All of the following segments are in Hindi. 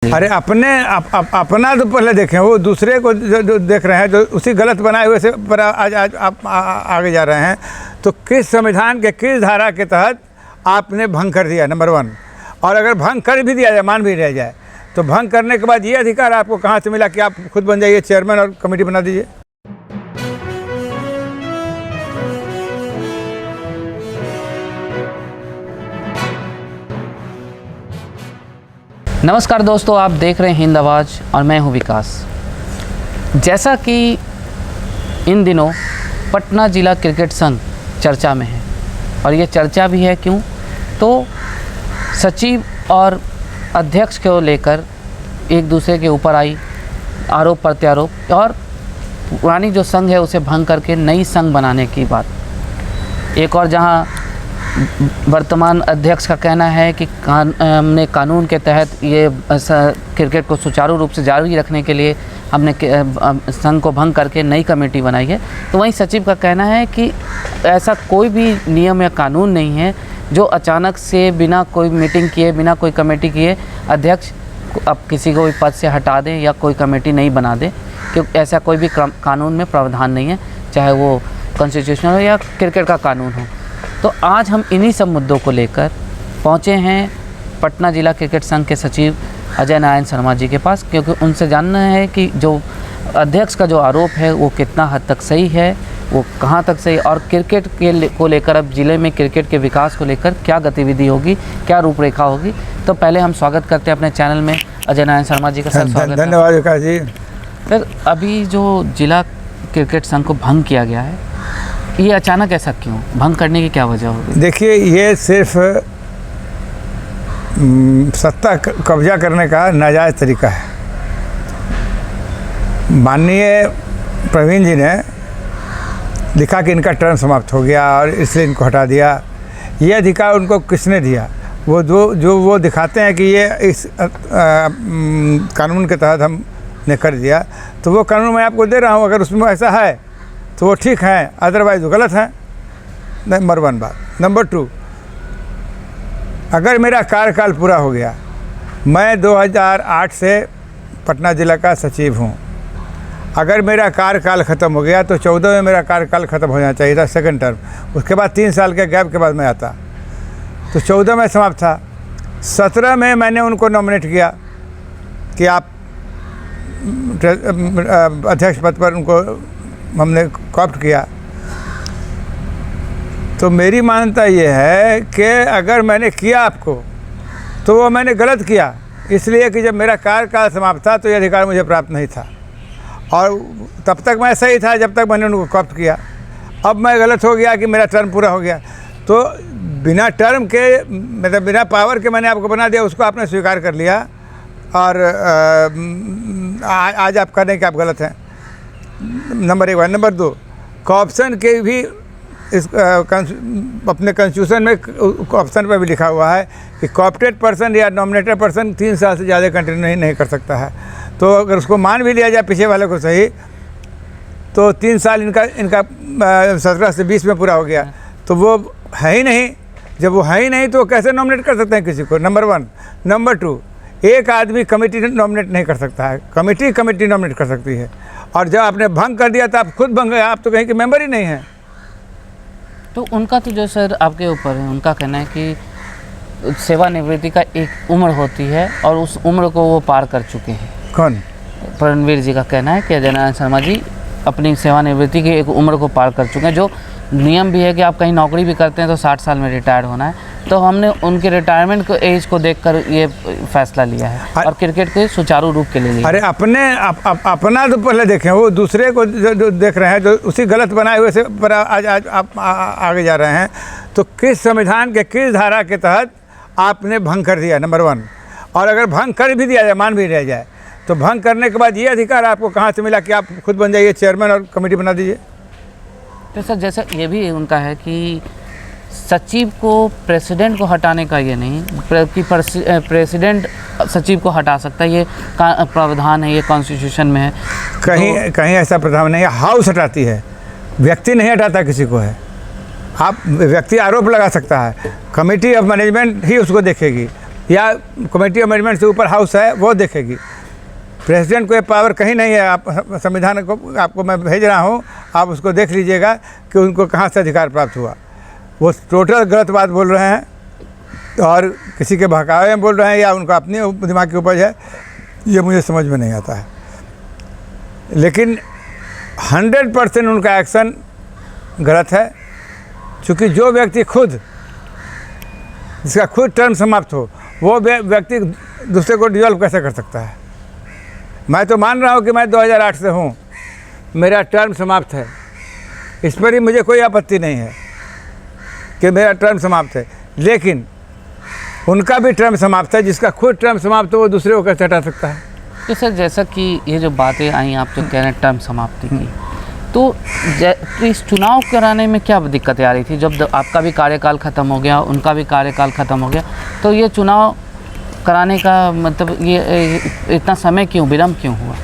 अरे अपना तो पहले देखें, वो दूसरे को जो देख रहे हैं, जो उसी गलत बनाए हुए से पर आज आप आगे जा रहे हैं। तो किस संविधान के किस धारा के तहत आपने भंग कर दिया, नंबर 1। और अगर भंग कर भी दिया जाए, मान भी रह जाए, तो भंग करने के बाद ये अधिकार आपको कहाँ से मिला कि आप खुद बन जाइए चेयरमैन और कमेटी बना दीजिए। नमस्कार दोस्तों, आप देख रहे हैं हिंद आवाज़ और मैं हूं विकास। जैसा कि इन दिनों पटना जिला क्रिकेट संघ चर्चा में है, और ये चर्चा भी है क्यों, तो सचिव और अध्यक्ष को लेकर एक दूसरे के ऊपर आई आरोप प्रत्यारोप, और पुरानी जो संघ है उसे भंग करके नई संघ बनाने की बात। एक और जहां वर्तमान अध्यक्ष का कहना है कि हमने कानून के तहत ये क्रिकेट को सुचारू रूप से जारी रखने के लिए हमने संघ को भंग करके नई कमेटी बनाई है, तो वहीं सचिव का कहना है कि ऐसा कोई भी नियम या कानून नहीं है जो अचानक से बिना कोई मीटिंग किए, बिना कोई कमेटी किए अध्यक्ष अब किसी को भी पद से हटा दें या कोई कमेटी नहीं बना दे, क्योंकि ऐसा कोई भी कानून में प्रावधान नहीं है, चाहे वो कॉन्स्टिट्यूशनल हो या क्रिकेट का कानून हो। तो आज हम इन्हीं सब मुद्दों को लेकर पहुँचे हैं पटना जिला क्रिकेट संघ के सचिव अजय नारायण शर्मा जी के पास, क्योंकि उनसे जानना है कि जो अध्यक्ष का जो आरोप है वो कितना हद तक सही है, वो कहाँ तक सही, और क्रिकेट को लेकर अब ज़िले में क्रिकेट के विकास को लेकर क्या गतिविधि होगी, क्या रूपरेखा होगी। तो पहले हम स्वागत करते हैं अपने चैनल में अजय नारायण शर्मा जी का। सर स्वागत। धन्यवाद विकास जी। सर, अभी जो जिला क्रिकेट संघ को भंग किया गया है, ये अचानक ऐसा क्यों, भंग करने की क्या वजह होगी? देखिए, ये सिर्फ सत्ता कब्जा करने का नाजायज़ तरीका है। माननीय प्रवीण जी ने लिखा कि इनका टर्म समाप्त हो गया और इसलिए इनको हटा दिया। ये अधिकार उनको किसने दिया? वो जो वो दिखाते हैं कि ये इस कानून के तहत हमने कर दिया, तो वो कानून मैं आपको दे रहा हूँ। अगर उसमें ऐसा है तो वो ठीक है, अदरवाइज वो गलत है। नंबर 1 बात। नंबर 2, अगर मेरा कार्यकाल पूरा हो गया, मैं 2008 से पटना ज़िला का सचिव हूँ, अगर मेरा कार्यकाल ख़त्म हो गया तो 14 में मेरा कार्यकाल ख़त्म हो जाना चाहिए था, सेकंड टर्म। उसके बाद 3 साल के गैप के बाद मैं आता, तो 14 में समाप्त था। 17 में मैंने उनको नॉमिनेट किया कि आप अध्यक्ष पद पर उनको हमने कॉप्ट किया। तो मेरी मान्यता ये है कि अगर मैंने किया आपको, तो वो मैंने गलत किया, इसलिए कि जब मेरा कार्यकाल समाप्त था तो ये अधिकार मुझे प्राप्त नहीं था, और तब तक मैं सही था जब तक मैंने उनको कॉप्ट किया। अब मैं गलत हो गया कि मेरा टर्म पूरा हो गया, तो बिना टर्म के, मतलब बिना पावर के मैंने आपको बना दिया, उसको आपने स्वीकार कर लिया, और आज आप कह रहे हैं कि आप गलत हैं। नंबर 1 बात। नंबर 2, कॉप्शन के भी इस अपने कॉन्स्टिट्यूशन में ऑप्शन पर भी लिखा हुआ है कि कॉप्टेड पर्सन या नॉमिनेटेड पर्सन 3 साल से ज़्यादा कंटिन्यू नहीं कर सकता है। तो अगर उसको मान भी लिया जाए पीछे वाले को सही, तो 3 साल इनका 17 से 20 में पूरा हो गया, तो वो है ही नहीं। जब वो है ही नहीं तो कैसे नॉमिनेट कर सकते हैं किसी को? नंबर 1। नंबर 2, एक आदमी कमेटी नॉमिनेट नहीं कर सकता है, कमेटी नॉमिनेट कर सकती है। और जब आपने भंग कर दिया तो आप खुद भंग गए, आप तो कहीं के मेंबर ही नहीं हैं। तो उनका तो जो सर आपके ऊपर है, उनका कहना है कि सेवानिवृत्ति का एक उम्र होती है और उस उम्र को वो पार कर चुके हैं। कौन? रणवीर जी का कहना है कि अजय नारायण शर्मा जी अपनी सेवानिवृत्ति की एक उम्र को पार कर चुके हैं। जो नियम भी है कि आप कहीं नौकरी भी करते हैं तो 60 साल में रिटायर्ड होना है, तो हमने उनके रिटायरमेंट को एज को देखकर ये फैसला लिया है और क्रिकेट के सुचारू रूप के लिए लिया। अरे अपना तो पहले देखें, वो दूसरे को जो देख रहे हैं, जो उसी गलत बनाए हुए से पर आज आप आगे जा रहे हैं। तो किस संविधान के किस धारा के तहत आपने भंग कर दिया, नंबर 1। और अगर भंग कर भी दिया जाए, मान भी रह जाए, तो भंग करने के बाद ये अधिकार आपको कहाँ से मिला कि आप खुद बन जाइए चेयरमैन और कमेटी बना दीजिए। तो सर, जैसा ये भी उनका है कि सचिव को प्रेसिडेंट को हटाने का ये नहीं कि प्रेसिडेंट सचिव को हटा सकता है, ये प्रावधान है, ये कॉन्स्टिट्यूशन में है। कहीं ऐसा प्रावधान नहीं है। हाउस हटाती है, व्यक्ति नहीं हटाता किसी को है। आप व्यक्ति आरोप लगा सकता है, कमेटी ऑफ मैनेजमेंट ही उसको देखेगी। या कमेटी मैनेजमेंट से ऊपर हाउस है वो देखेगी। प्रेसिडेंट को ये पावर कहीं नहीं है। आप संविधान को आपको मैं भेज रहा हूँ, आप उसको देख लीजिएगा कि उनको कहाँ से अधिकार प्राप्त हुआ। वो टोटल गलत बात बोल रहे हैं और किसी के बहकावे में बोल रहे हैं या उनका अपनी दिमाग की उपज है, ये मुझे समझ में नहीं आता है। लेकिन 100% उनका एक्शन गलत है, क्योंकि जो व्यक्ति खुद, जिसका खुद टर्म समाप्त हो, वो व्यक्ति दूसरे को डिजॉल्व कैसे कर सकता है। मैं तो मान रहा हूँ कि मैं 2008 से हूँ, मेरा टर्म समाप्त है, इस पर ही मुझे कोई आपत्ति नहीं है कि मेरा टर्म समाप्त है। लेकिन उनका भी टर्म समाप्त है, जिसका खुद टर्म समाप्त हो वो दूसरे को कैसे हटा सकता है। तो सर जैसा कि ये जो बातें आई, आप जो कह रहे हैं टर्म समाप्ति की, तो इस चुनाव कराने में क्या दिक्कतें आ रही थी? जब आपका भी कार्यकाल ख़त्म हो गया, उनका भी कार्यकाल ख़त्म हो गया, तो ये चुनाव कराने का मतलब ये इतना समय क्यों, विलम्ब क्यों हुआ?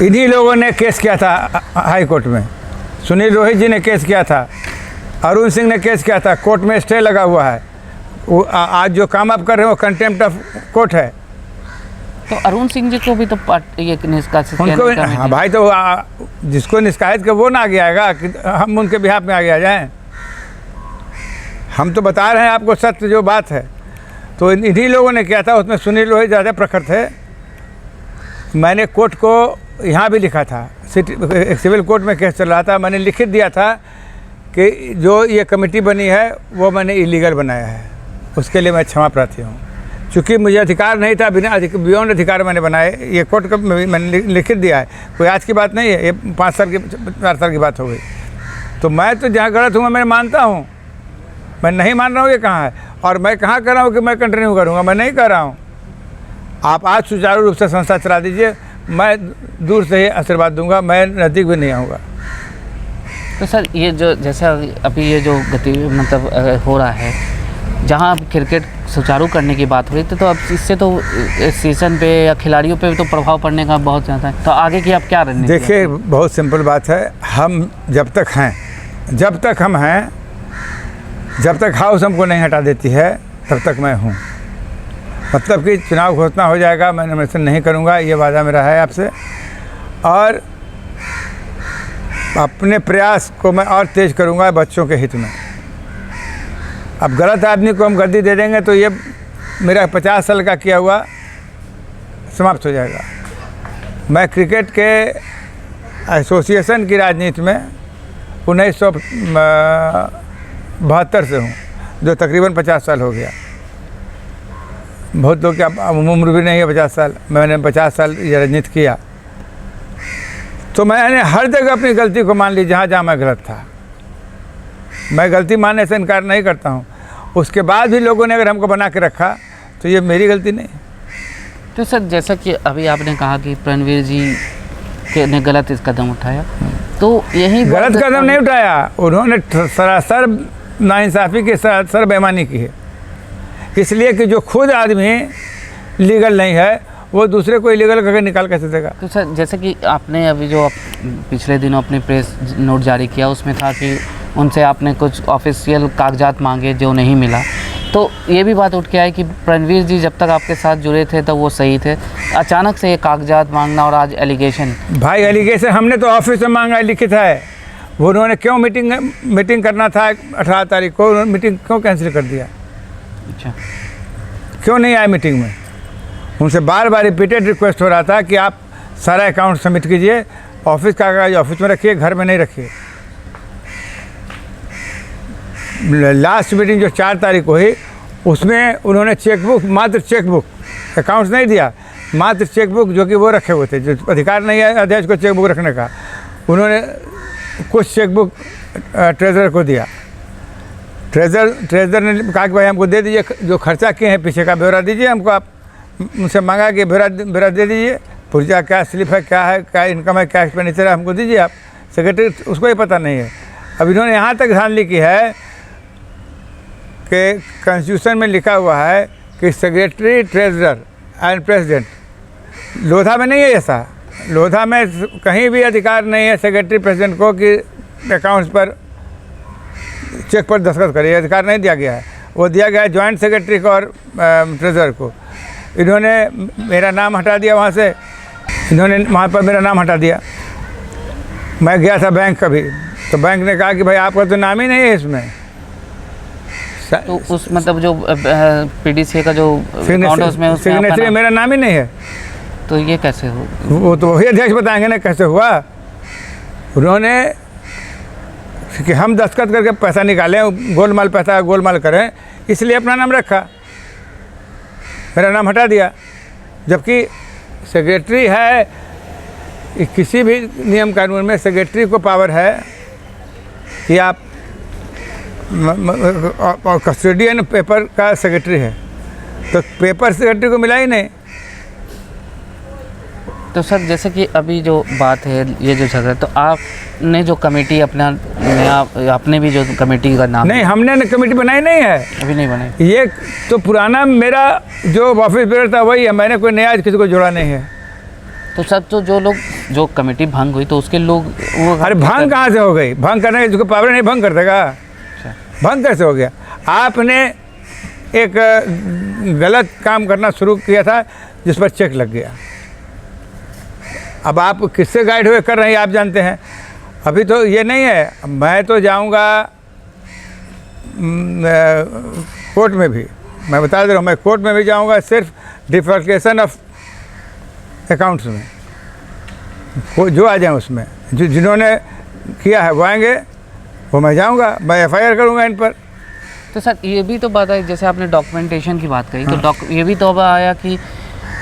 इन्हीं लोगों ने केस किया था हाई कोर्ट में। सुनील रोहित जी ने केस किया था, अरुण सिंह ने केस किया था, कोर्ट में स्टे लगा हुआ है। वो आज जो काम आप कर रहे हो वो कंटेम्प्ट ऑफ कोर्ट है। तो अरुण सिंह जी को भी तो ये निष्कासित उनको हाँ भाई, तो जिसको निष्कासित कर वो ना आगे आएगा कि हम उनके बिहाफ में आगे आ जाएं। हम तो बता रहे हैं आपको सत्य जो बात है। तो इन्हीं लोगों ने किया था, उसमें सुनील रोहित ज़्यादा प्रखर थे। मैंने कोर्ट को यहाँ भी लिखा था, सिविल कोर्ट में केस चल रहा था, मैंने लिखित दिया था कि जो ये कमेटी बनी है वो मैंने इलीगल बनाया है, उसके लिए मैं क्षमा प्रार्थी हूँ। चूँकि मुझे अधिकार नहीं था, बियॉन्ड अधिकार मैंने बनाए, ये कोर्ट का मैंने लिखित दिया है। कोई आज की बात नहीं है, ये 5 साल की 4 साल की बात हो गई। तो मैं तो जहाँ गलत हूँ मैं मानता हूँ, मैं नहीं मान रहा हूँ ये कहाँ है, और मैं कहाँ कर रहा हूँ कि मैं कंटिन्यू करूँगा, मैं नहीं कर रहा हूँ। आप आज सुचारू रूप से संस्था चला दीजिए, मैं दूर से ही आशीर्वाद दूंगा, मैं नज़दीक भी नहीं आऊँगा। तो सर ये जो जैसा अभी ये जो गति मतलब हो रहा है, जहाँ क्रिकेट सुचारू करने की बात हो रही थी, तो अब इससे तो सीजन पे या खिलाड़ियों पे भी तो प्रभाव पड़ने का बहुत ज़्यादा है। तो आगे की आप क्या रणनीति? देखिए, बहुत सिंपल बात है, हम जब तक हम हैं, जब तक हाउस हमको नहीं हटा देती है तब तक मैं हूँ। मतलब कि चुनाव घोषणा हो जाएगा, मैं नॉमिनेशन नहीं करूँगा, ये वादा मेरा है आपसे। और अपने प्रयास को मैं और तेज़ करूँगा बच्चों के हित में। अब गलत आदमी को हम गद्दी दे देंगे तो ये मेरा 50 साल का किया हुआ समाप्त हो जाएगा। मैं क्रिकेट के एसोसिएशन की राजनीति में 1972 से हूँ, जो तकरीबन 50 साल हो गया। बहुत लोग क्या उम्र भी नहीं है 50 साल, मैंने 50 साल ये राजनीति किया। तो मैंने हर जगह अपनी गलती को मान ली, जहाँ जहाँ मैं गलत था। मैं गलती मानने से इनकार नहीं करता हूँ। उसके बाद भी लोगों ने अगर हमको बना के रखा तो ये मेरी गलती नहीं। तो सर जैसा कि अभी आपने कहा कि रणवीर जी ने गलत इस कदम उठाया, तो यही गलत कदम नहीं उठाया, उन्होंने सरासर नाइंसाफ़ी की सरासर बेईमानी की है। इसलिए कि जो खुद आदमी लीगल नहीं है वो दूसरे को इलीगल करके निकाल कैसे देगा। तो सर जैसे कि आपने अभी जो पिछले दिनों अपने प्रेस नोट जारी किया, उसमें था कि उनसे आपने कुछ ऑफिशियल कागजात मांगे जो नहीं मिला। तो ये भी बात उठ के आई कि रणवीर जी जब तक आपके साथ जुड़े थे तब वो सही थे, अचानक से ये कागजात मांगना और आज एलिगेशन। भाई एलिगेशन हमने तो ऑफिस में मांगा है, लिखित है। वो उन्होंने क्यों मीटिंग करना था 18 तारीख को, उन्होंने मीटिंग क्यों कैंसिल कर दिया? अच्छा, क्यों नहीं आए मीटिंग में? उनसे बार बार रिपीटेड रिक्वेस्ट हो रहा था कि आप सारा अकाउंट सबमिट कीजिए, ऑफिस का कागज ऑफिस में रखिए, घर में नहीं रखिए। लास्ट मीटिंग जो 4 तारीख को हुई उसमें उन्होंने चेकबुक, मात्र चेकबुक, अकाउंट्स नहीं दिया, मात्र चेकबुक जो कि वो रखे हुए थे, जो अधिकार नहीं है अध्यक्ष को चेकबुक रखने का, उन्होंने कुछ चेकबुक ट्रेजरर को दिया। ट्रेजर ने कहा कि भाई हमको दे दीजिए, जो खर्चा किए हैं पीछे का ब्यौरा दीजिए हमको। आप उनसे मांगा कि ब्यौरा दे दीजिए, पुर्जा क्या स्लिप है, क्या है, क्या इनकम है, क्या एक्सपेंडिचर है, हमको दीजिए आप। सेक्रेटरी उसको ही पता नहीं है। अब इन्होंने यहाँ तक धांधली की है कि कॉन्स्टिट्यूशन में लिखा हुआ है कि secretary, treasurer and president. Lodha में नहीं है ऐसा, लोधा में कहीं भी अधिकार नहीं है सेक्रेटरी प्रेसिडेंट को कि अकाउंट्स पर चेक पर दस्तखत करे, अधिकार नहीं दिया गया है। वो दिया गया जॉइंट सेक्रेटरी को और ट्रेजरर को। इन्होंने मेरा नाम हटा दिया वहाँ से, इन्होंने वहाँ पर मेरा नाम हटा दिया। मैं गया था बैंक कभी, तो बैंक ने कहा कि भाई आपका तो नाम ही नहीं है इसमें। तो उस मतलब जो पीडीसी का जो अकाउंट है उसमें सिग्नेचर मेरा नाम ही नहीं है। तो ये कैसे हो? वो तो वही अध्यक्ष बताएंगे ना कैसे हुआ। उन्होंने कि हम दस्तखत करके पैसा निकालें, गोलमाल पैसा गोलमाल करें, इसलिए अपना नाम रखा, मेरा नाम हटा दिया। जबकि सेक्रेटरी है, किसी भी नियम कानून में सेक्रेटरी को पावर है कि आप कस्टोडियन पेपर का सेक्रेटरी है, तो पेपर सेक्रेटरी को मिला ही नहीं। तो सर जैसे कि अभी जो बात है ये जो झगड़ा, तो आपने जो कमेटी अपना नया, आपने भी जो कमेटी का नाम नहीं, हमने कमेटी बनाई नहीं है, अभी नहीं बनाई। ये तो पुराना मेरा जो ऑफिस बेयर था वही है, मैंने कोई नया किसी को जोड़ा नहीं है। तो सर तो जो लोग जो कमेटी भंग हुई तो उसके लोग वो अरे भंग कहाँ से हो गई? भंग करने की जिसको पावर नहीं भंग कर देगा, भंग कैसे हो गया? आपने एक गलत काम करना शुरू किया था जिस पर चेक लग गया। अब आप किससे गाइड हुए कर रहे हैं आप जानते हैं। अभी तो ये नहीं है, मैं तो जाऊंगा कोर्ट में भी, मैं बता दे रहा हूँ, मैं कोर्ट में भी जाऊंगा सिर्फ डिफॉल्केशन ऑफ अकाउंट्स में, जो आ जाए उसमें, जिन्होंने किया है वो आएंगे, वो मैं जाऊंगा, मैं एफआईआर करूंगा इन पर। तो सर ये भी तो बात आई, जैसे आपने डॉक्यूमेंटेशन की बात कही, तो ये भी तो अब आया कि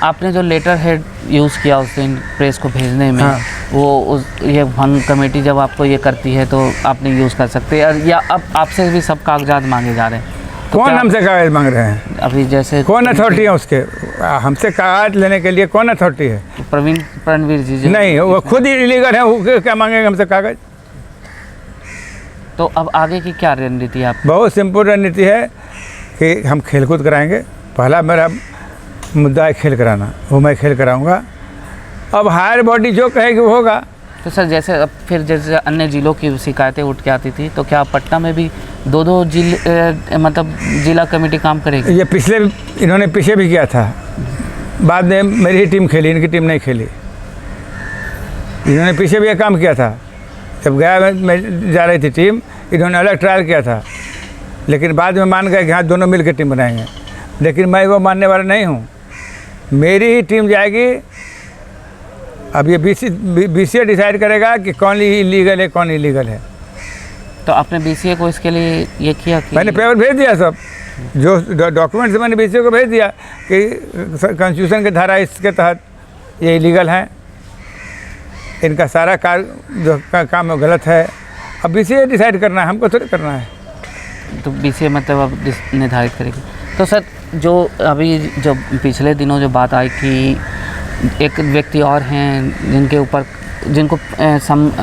आपने जो लेटर हेड यूज़ किया उस दिन प्रेस को भेजने में, वो ये भंग कमेटी जब आपको ये करती है तो आपने यूज़ कर सकते हैं, या अब आपसे भी सब कागजात मांगे जा रहे हैं। तो कौन हमसे कागज मांग रहे हैं? अभी जैसे कौन अथॉरिटी है उसके? हमसे कागज लेने के लिए कौन अथॉरिटी है? रणवीर जी नहीं, वो खुद ही इलीगल है, वो क्या मांगेंगे हमसे कागज? तो अब आगे की क्या रणनीति है आप? बहुत सिंपल रणनीति है कि हम खेलकूद कराएंगे। पहला मेरा मुद्दा है खेल कराना, वो मैं खेल कराऊंगा। अब हायर बॉडी जो कहेगी वो होगा। तो सर जैसे अब फिर जैसे अन्य ज़िलों की शिकायतें उठ के आती थी, तो क्या पटना में भी दो मतलब जिला कमेटी काम करेगी? ये इन्होंने पीछे भी किया था, बाद में मेरी ही टीम खेली, इनकी टीम नहीं खेली। इन्होंने पीछे भी ये काम किया था, जब गया में जा रही थी टीम, इन्होंने अलग ट्रायल किया था, लेकिन बाद में मान गए कि हाँ दोनों मिल के टीम बनाएंगे। लेकिन मैं वो मानने वाला नहीं हूँ, मेरी ही टीम जाएगी। अब ये बीसीए डिसाइड करेगा कि कौन इलीगल है कौन इलीगल है। तो आपने बीसीए को इसके लिए ये किया कि मैंने पेपर भेज दिया, सब जो डॉक्यूमेंट्स मैंने बीसीए को भेज दिया कि कॉन्स्टिट्यूशन के धारा इसके तहत ये इलीगल हैं, इनका सारा जो काम है गलत है। अब बीसीए डिसाइड करना है, हमको थोड़ी करना है। तो बीसीए मतलब अब निर्धारित करेगी। तो सर जो अभी जो पिछले दिनों जो बात आई कि एक व्यक्ति और हैं जिनको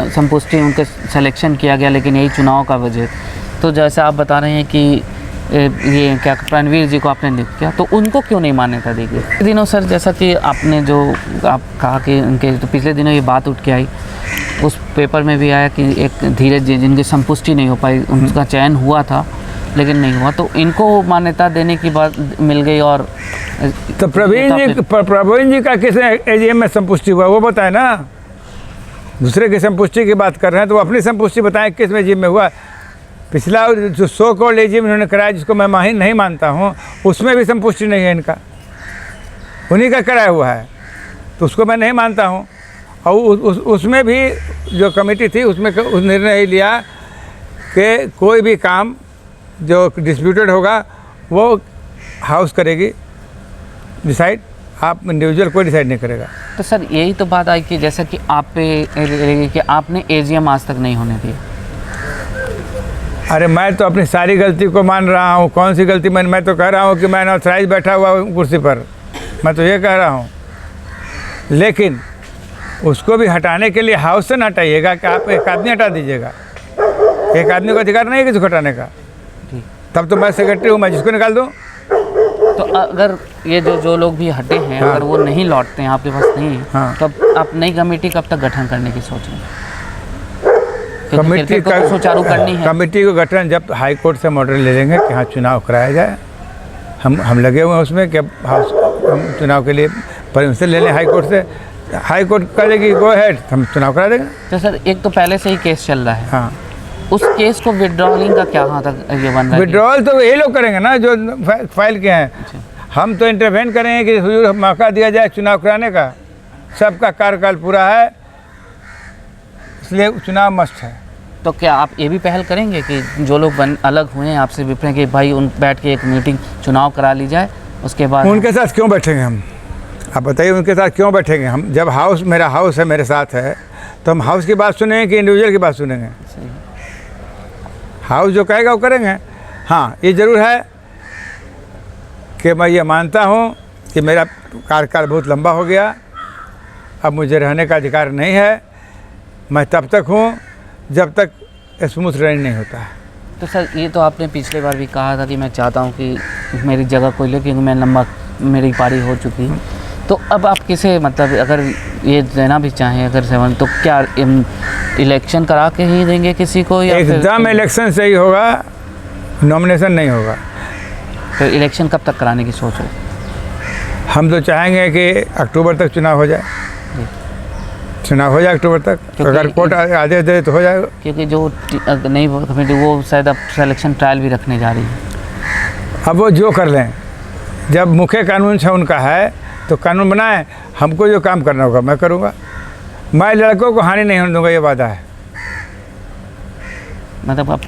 संपुष्टि उनके सिलेक्शन किया गया, लेकिन यही चुनाव का वजह, तो जैसे आप बता रहे हैं कि ये क्या रणवीर जी को आपने नियुक्त किया, तो उनको क्यों नहीं मान्यता दी गई? दिनों सर जैसा कि आपने जो आप कहा कि उनके, तो पिछले दिनों ये बात उठ के आई, उस पेपर में भी आया कि एक धीरज जी जिनकी संपुष्टि नहीं हो पाई, उनका चयन हुआ था लेकिन नहीं हुआ, तो इनको मान्यता देने की बात मिल गई। और तो प्रवीण जी का किस एजीएम में संपुष्टि हुआ वो बताए ना। दूसरे की संपुष्टि की बात कर रहे हैं तो वो अपनी संपुष्टि बताएं किस में एजीएम में हुआ। पिछला जो सो कॉल्ड एजीएम इन्होंने कराया, जिसको मैं माहिर नहीं मानता हूँ, उसमें भी संपुष्टि नहीं है इनका, उन्हीं का कराया हुआ है, तो उसको मैं नहीं मानता हूँ। और उसमें भी जो कमेटी थी उसमें उस निर्णय लिया कि कोई भी काम जो डिस्प्यूटेड होगा वो हाउस करेगी डिसाइड, आप इंडिविजुअल कोई डिसाइड नहीं करेगा। तो सर यही तो बात आई कि जैसा कि आप पे कि आपने एजीएम आज तक नहीं होने दिया। अरे मैं तो अपनी सारी गलती को मान रहा हूँ। कौन सी गलती? मैं तो कह रहा हूँ कि मैं अनऑथराइज बैठा हुआ हूँ कुर्सी पर, मैं तो ये कह रहा हूँ। लेकिन उसको भी हटाने के लिए हाउस से न हटाइएगा कि आप एक आदमी हटा दीजिएगा। एक आदमी का अधिकार नहीं है किसी को हटाने का। तब तो मैं सेक्रेटरी हूँ, मैं जिसको निकाल दूँ। तो अगर ये जो लोग भी हटे हैं, अगर वो नहीं लौटते हैं, आपके पास नहीं है, तो आप नई कमेटी कब तक गठन करने की सोच रहे हैं? क्योंकि क्रिकेट को तो सुचारू करनी है। कमेटी को गठन जब हाई कोर्ट से ऑर्डर ले लेंगे कि हाँ चुनाव कराया जाए, हम लगे हुए हैं उसमें कि अब हाउस हम चुनाव के लिए परमिशन ले लें हाई कोर्ट से, हाई कोर्ट करेगी गो हेड, हम चुनाव करा देंगे। तो सर एक तो पहले से ही केस चल रहा है, हाँ, उस केस को विड्रॉलिंग का क्या कहाँ तक ये बन रहा है? विड्रॉल तो यही लोग करेंगे ना जो फाइल किए हैं। हम तो इंटरवेन करेंगे कि हुजूर मौका दिया जाए चुनाव कराने का, सबका कार्यकाल पूरा है इसलिए चुनाव मस्ट है। तो क्या आप ये भी पहल करेंगे कि जो लोग अलग हुए हैं आपसे विपरीत कि भाई उन बैठ के एक मीटिंग चुनाव करा ली जाए, उसके बाद उनके साथ क्यों बैठेंगे हम? आप बताइए उनके साथ क्यों बैठेंगे हम? जब हाउस मेरा हाउस है, मेरे साथ है, तो हम हाउस की बात सुनेंगे कि इंडिविजुअल की बात सुनेंगे? हाउस जो कहेगा वो करेंगे। हाँ, ये ज़रूर है कि मैं ये मानता हूँ कि मेरा कार्यकाल बहुत लंबा हो गया, अब मुझे रहने का अधिकार नहीं है। मैं तब तक हूँ जब तक स्मूथ रनिंग नहीं होता है। तो सर ये तो आपने पिछले बार भी कहा था कि मैं चाहता हूँ कि मेरी जगह कोई ले, क्योंकि मैं लंबा मेरी पारी हो चुकी है। तो अब आप किसे मतलब अगर ये देना भी चाहें अगर सेवन, तो क्या इलेक्शन करा के ही देंगे किसी को या एकदम इलेक्शन से ही होगा, नॉमिनेशन नहीं होगा। तो इलेक्शन कब तक कराने की सोच है? हम तो चाहेंगे कि अक्टूबर तक चुनाव हो जाए, चुनाव हो जाए अक्टूबर तक, अगर कोर्ट आदेश दे तो हो जाएगा। क्योंकि जो नई कमेटी वो शायद अब सिलेक्शन ट्रायल भी रखने जा रही है। अब वो जो कर लें, जब मुख्य कानून से उनका है तो कानून बनाएं, हमको जो काम करना होगा मैं करूँगा। मैं लड़कों को हानि नहीं होने दूँगा, ये वादा है। मतलब अब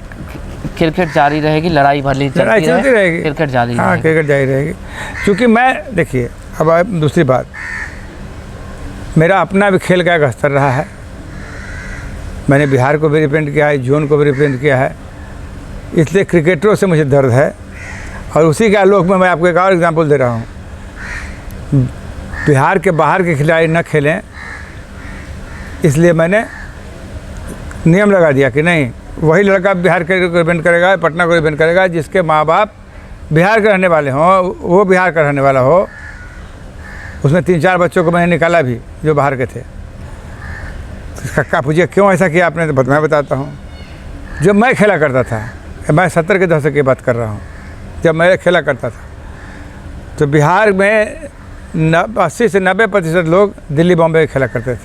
क्रिकेट जारी रहेगी, लड़ाई भली चलती रहेगी, क्रिकेट जारी हाँ क्रिकेट जारी रहेगी। क्योंकि मैं देखिए अब दूसरी बात, मेरा अपना भी खेल का एक स्तर रहा है। मैंने बिहार को भी रिप्रेजेंट किया है, जोन को भी रिप्रेजेंट किया है, इसलिए क्रिकेटरों से मुझे दर्द है। और उसी के आलोक में मैं आपको एक और एग्जांपल दे रहा हूँ। बिहार के बाहर के खिलाड़ी न खेलें, इसलिए मैंने नियम लगा दिया कि नहीं, वही लड़का बिहार के रिप्रेजेंट करेगा, पटना को रिप्रेजेंट करेगा जिसके माँ बाप बिहार के रहने वाले हों, वो बिहार का रहने वाला हो। उसमें 3-4 बच्चों को मैंने निकाला भी जो बाहर के थे। कक्का पूछिए क्यों ऐसा किया आपने? तो मैं बताता हूँ। जब मैं खेला करता था, मैं 70 के दशक की बात कर रहा हूँ, जब मैं खेला करता था तो बिहार में 80 से 90% लोग दिल्ली बॉम्बे खेला करते थे।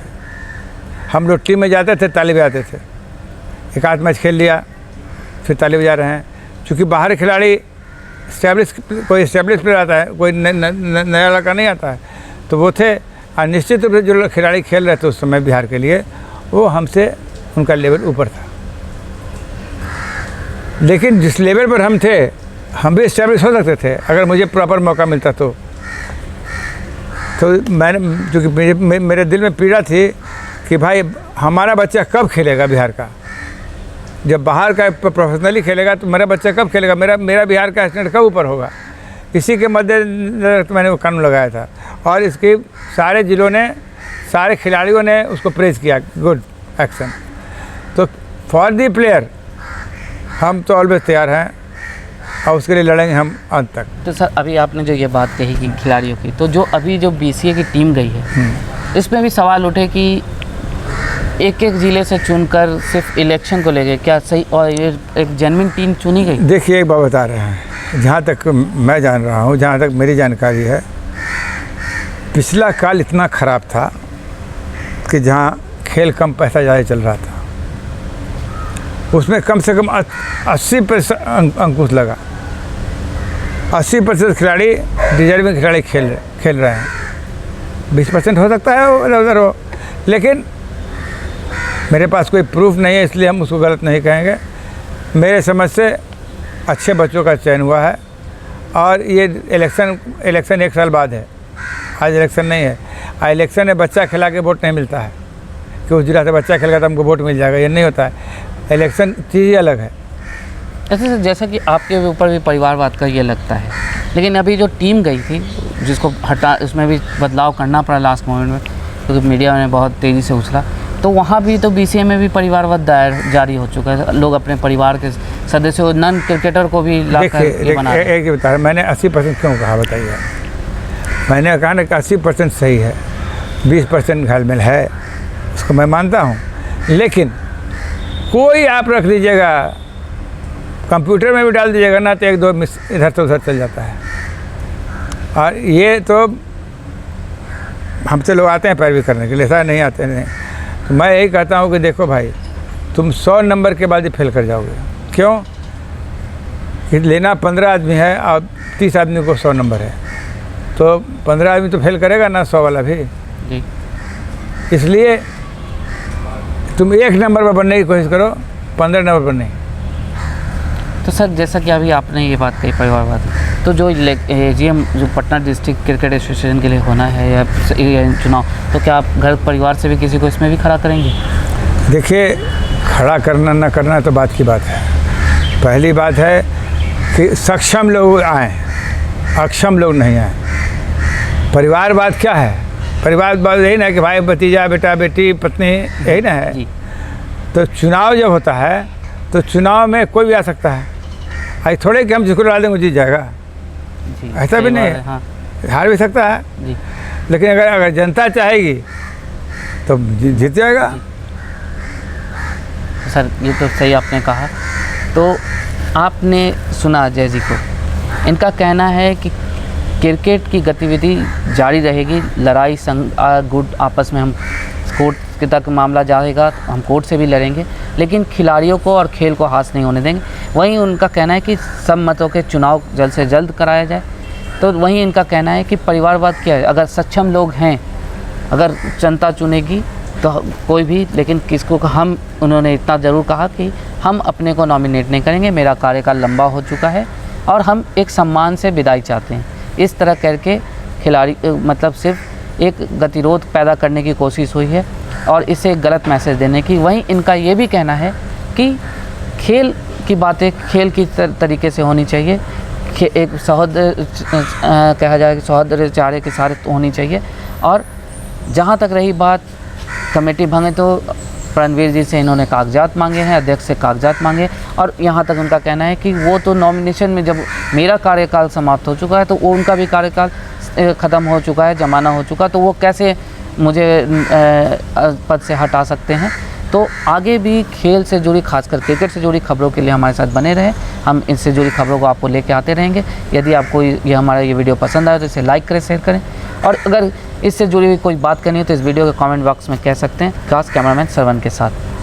हम लोग टीम में जाते थे, ताली बजाते थे, एक आध मैच खेल लिया फिर ताली बजा रहे हैं। क्योंकि बाहर खिलाड़ी कोई इस्टेब्लिश प्लेयर आता है, कोई नया लड़का नहीं आता है, तो वो थे। और निश्चित रूप से जो खिलाड़ी खेल रहे थे उस समय बिहार के लिए, वो हमसे उनका लेवल ऊपर था। लेकिन जिस लेवल पर हम थे, हम भी इस्टेब्लिश हो सकते थे अगर मुझे प्रॉपर मौका मिलता तो मैंने, क्योंकि मेरे दिल में पीड़ा थी कि भाई हमारा बच्चा कब खेलेगा बिहार का। जब बाहर का प्रोफेशनली खेलेगा तो मेरा बच्चा कब खेलेगा, मेरा बिहार का स्टैंडर्ड कब ऊपर होगा। इसी के मद्देनजर तो मैंने वो कानून लगाया था। और इसके सारे ज़िलों ने, सारे खिलाड़ियों ने उसको प्रेज़ किया, गुड एक्शन। तो फॉर दी प्लेयर हम तो ऑलवेज तैयार हैं और उसके लिए लड़ेंगे हम अंत तक। तो सर अभी आपने जो ये बात कही कि खिलाड़ियों की, तो जो अभी जो BCA की टीम गई है, इसमें भी सवाल उठे कि एक ज़िले से चुनकर सिर्फ इलेक्शन को ले गए, क्या सही और ये एक जेन्युइन टीम चुनी गई? देखिए एक बात बता रहे हैं, जहाँ तक मैं जान रहा हूँ, जहाँ तक मेरी जानकारी है, पिछला काल इतना ख़राब था कि जहाँ खेल कम पैसा ज़्यादा चल रहा था, उसमें कम से कम 80% अंकुश लगा। 80% खिलाड़ी डिजर्विंग खिलाड़ी खेल रहे हैं। 20% हो सकता है वो उधर हो, लेकिन मेरे पास कोई प्रूफ नहीं है, इसलिए हम उसको गलत नहीं कहेंगे। मेरे समझ से अच्छे बच्चों का चयन हुआ है। और ये इलेक्शन 1 साल बाद है, आज इलेक्शन नहीं है। इलेक्शन में बच्चा खिला के वोट नहीं मिलता है कि उस जिला से बच्चा खेलेगा तो हमको वोट मिल जाएगा, ये नहीं होता है। इलेक्शन चीज़ ही अलग है। ऐसे जैसा कि आपके ऊपर भी परिवारवाद का ये लगता है, लेकिन अभी जो टीम गई थी जिसको हटा, उसमें भी बदलाव करना पड़ा लास्ट मोमेंट में, क्योंकि मीडिया ने बहुत तेज़ी से उछला, तो वहाँ भी तो BCA में भी परिवारवाद दायर जारी हो चुका है। लोग अपने परिवार के सदस्यों, नॉन क्रिकेटर को भी लाकर ये बना रहे हैं। एक बता रहा, मैंने 80% क्यों कहा बताइए? मैंने कहा ना कि 80% सही है, 20% घालमेल है, उसको मैं मानता हूँ। लेकिन कोई आप रख लीजिएगा, कंप्यूटर में भी डाल दीजिएगा ना, तो एक दो मिस इधर से उधर चल जाता है। और ये तो हमसे लोग आते हैं पैरवी करने के लिए, ऐसा नहीं आते नहीं। तो मैं यही कहता हूँ कि देखो भाई, तुम 100 नंबर के बाद ही फेल कर जाओगे। क्यों कि लेना 15 आदमी है और 30 आदमी को 100 नंबर है, तो 15 आदमी तो फेल करेगा ना, 100 वाला भी जी। इसलिए तुम 1 नंबर पर बनने की कोशिश करो, 15 नंबर पर नहीं। तो सर जैसा कि अभी आपने ये बात कही परिवारवाद, तो जो एजीएम जो पटना डिस्ट्रिक्ट क्रिकेट एसोसिएशन के लिए होना है या चुनाव, तो क्या आप घर परिवार से भी किसी को इसमें भी खड़ा करेंगे? देखिए, खड़ा करना ना करना तो बात की बात है। पहली बात है कि सक्षम लोग आएँ, अक्षम लोग नहीं आए। परिवारवाद क्या है? परिवारवाद यही ना कि भाई भतीजा बेटा बेटी पत्नी, यही ना है। जी। तो चुनाव जब होता है तो चुनाव में कोई भी आ सकता है। आज थोड़े कि हम जिसको डाल देंगे वो जीत जाएगा, जी, ऐसा भी सही नहीं बात है। हाँ हार भी सकता है, जी। लेकिन अगर जनता चाहेगी तो जीत जाएगा। सर ये तो सही आपने कहा। तो आपने सुना अजय जी को, इनका कहना है कि क्रिकेट की गतिविधि जारी रहेगी, लड़ाई गुट आपस में हम कोर्ट के तक मामला जाएगा, हम कोर्ट से भी लड़ेंगे, लेकिन खिलाड़ियों को और खेल को हाथ नहीं होने देंगे। वहीं उनका कहना है कि सब मतों के चुनाव जल्द से जल्द कराया जाए। तो वहीं इनका कहना है कि परिवारवाद क्या है, अगर सक्षम लोग हैं, अगर जनता चुनेगी तो कोई भी, लेकिन किसको हम, उन्होंने इतना ज़रूर कहा कि हम अपने को नॉमिनेट नहीं करेंगे, मेरा कार्यकाल लंबा हो चुका है और हम एक सम्मान से विदाई चाहते हैं। इस तरह करके खिलाड़ी मतलब सिर्फ एक गतिरोध पैदा करने की कोशिश हुई है और इसे एक गलत मैसेज देने की। वहीं इनका ये भी कहना है कि खेल की बातें खेल की तरीके से होनी चाहिए, एक सहोदर कहा जाए कि सहोदरचार्य के साथ होनी चाहिए। और जहाँ तक रही बात कमेटी भंग, तो रणवीर जी से इन्होंने कागजात मांगे हैं, अध्यक्ष से कागजात मांगे, और यहाँ तक उनका कहना है कि वो तो नॉमिनेशन में जब मेरा कार्यकाल समाप्त हो चुका है तो वो उनका भी कार्यकाल ख़त्म हो चुका है, जमाना हो चुका, तो वो कैसे मुझे पद से हटा सकते हैं। तो आगे भी खेल से जुड़ी, खासकर क्रिकेट से जुड़ी खबरों के लिए हमारे साथ बने रहें। हम इससे जुड़ी खबरों को आपको लेके आते रहेंगे। यदि आपको ये हमारा ये वीडियो पसंद आए तो इसे लाइक करें, शेयर करें, और अगर इससे जुड़ी हुई कोई बात करनी हो तो इस वीडियो के कमेंट बॉक्स में कह सकते हैं। खास कैमरामैन श्रवण के साथ।